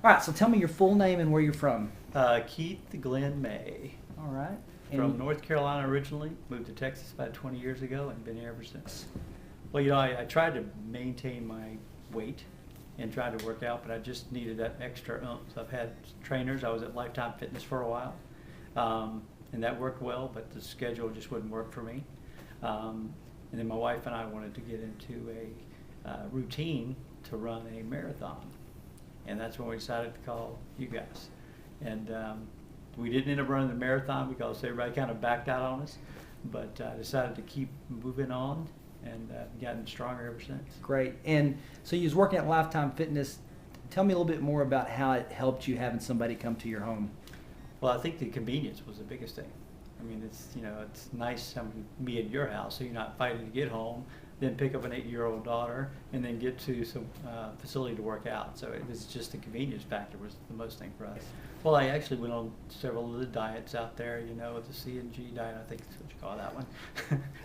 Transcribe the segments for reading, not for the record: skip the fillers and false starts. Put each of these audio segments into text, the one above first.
All right, so tell me your full name and where you're from. Keith Glenn May. All right. From North Carolina originally, moved to Texas about 20 years ago and been here ever since. Well, I tried to maintain my weight and tried to work out, but I just needed that extra oomph. So I've had trainers. I was at Lifetime Fitness for a while, and that worked well, but the schedule just wouldn't work for me. And then my wife and I wanted to get into a routine to run a marathon, and that's when we decided to call you guys. And we didn't end up running the marathon because everybody kind of backed out on us, but I decided to keep moving on and gotten stronger ever since. Great. And so you was working at Lifetime Fitness. Tell me a little bit more about how it helped you having somebody come to your home. Well, I think the convenience was the biggest thing. I mean, it's nice having me at your house, so you're not fighting to get home, then pick up an 8-year-old daughter, and then get to some facility to work out. So it was just the convenience factor was the most thing for us. Well, I actually went on several of the diets out there, the C&G diet, I think that's what you call that one.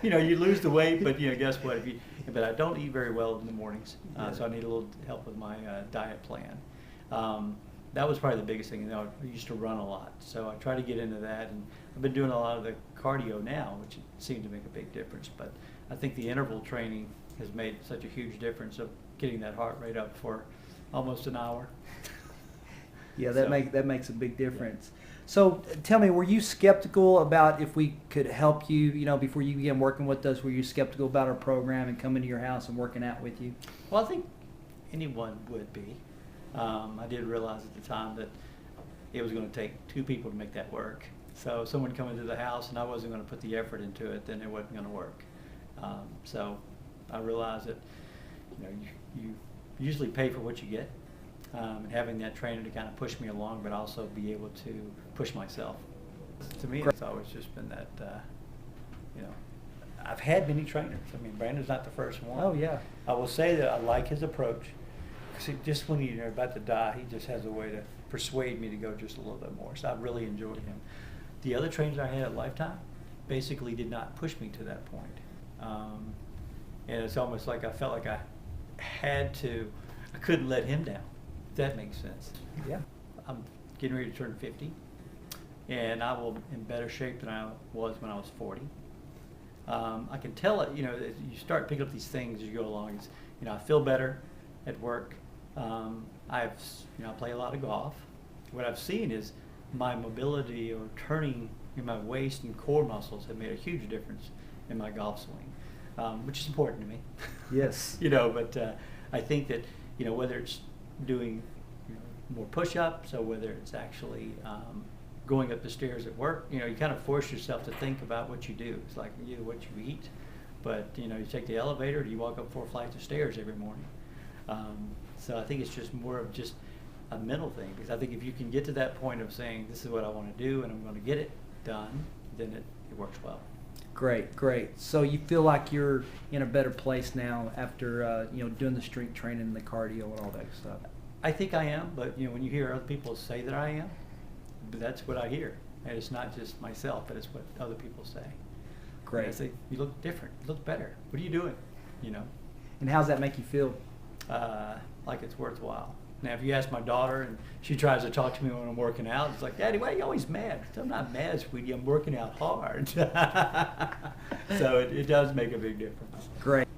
You lose the weight, but guess what? But I don't eat very well in the mornings, so I need a little help with my diet plan. That was probably the biggest thing. I used to run a lot, so I try to get into that, and I've been doing a lot of the cardio now, which seemed to make a big difference. But I think the interval training has made such a huge difference of getting that heart rate up for almost an hour. Yeah, that makes a big difference. Yeah. So tell me, were you skeptical about if we could help you, before you began working with us? Were you skeptical about our program and coming to your house and working out with you? Well, I think anyone would be. I did realize at the time that it was going to take 2 people to make that work. So if someone coming to the house and I wasn't going to put the effort into it, then it wasn't going to work. So I realized that you usually pay for what you get, and having that trainer to kind of push me along, but also be able to push myself. To me, it's always just been that. I've had many trainers. I mean, Brandon's not the first one. Oh yeah. I will say that I like his approach. Just when you're about to die, he just has a way to persuade me to go just a little bit more. So I really enjoyed him. The other trainers I had at Lifetime basically did not push me to that point. And it's almost like I felt like I couldn't let him down, if that makes sense. Yeah. I'm getting ready to turn 50, and I will in better shape than I was when I was 40. I can tell it, you start picking up these things as you go along. I feel better at work. I play a lot of golf. What I've seen is my mobility or turning in my waist and core muscles have made a huge difference in my golf swing, which is important to me. Yes. But I think that, whether it's doing more push-ups or whether it's actually going up the stairs at work, you kind of force yourself to think about what you do. It's like either what you eat, but you take the elevator, or you walk up 4 flights of stairs every morning. So I think it's just more of just a mental thing, because I think if you can get to that point of saying, this is what I want to do and I'm going to get it done, then it works well. Great. So you feel like you're in a better place now after doing the strength training and the cardio and all that stuff? I think I am, but when you hear other people say that I am, that's what I hear. And it's not just myself, but it's what other people say. Great. And I say, you look different, you look better. What are you doing? And how's that make you feel? Like it's worthwhile. Now, if you ask my daughter and she tries to talk to me when I'm working out, it's like, Daddy, why are you always mad? I'm not mad, sweetie. I'm working out hard. So it does make a big difference. Great.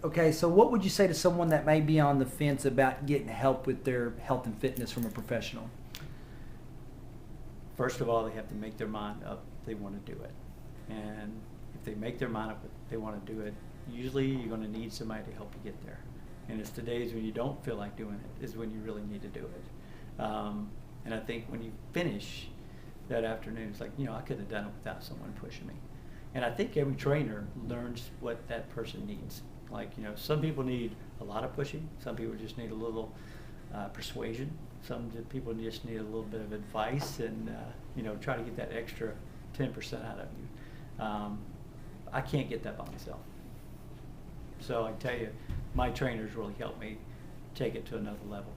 Okay, so what would you say to someone that may be on the fence about getting help with their health and fitness from a professional? First of all, they have to make their mind up they want to do it. And if they make their mind up they want to do it, usually you're going to need somebody to help you get there. And it's the days when you don't feel like doing it is when you really need to do it. And I think when you finish that afternoon, it's like, I couldn't have done it without someone pushing me. And I think every trainer learns what that person needs. Like, some people need a lot of pushing. Some people just need a little persuasion. Some people just need a little bit of advice and, try to get that extra 10% out of you. I can't get that by myself. So I tell you, my trainers really helped me take it to another level.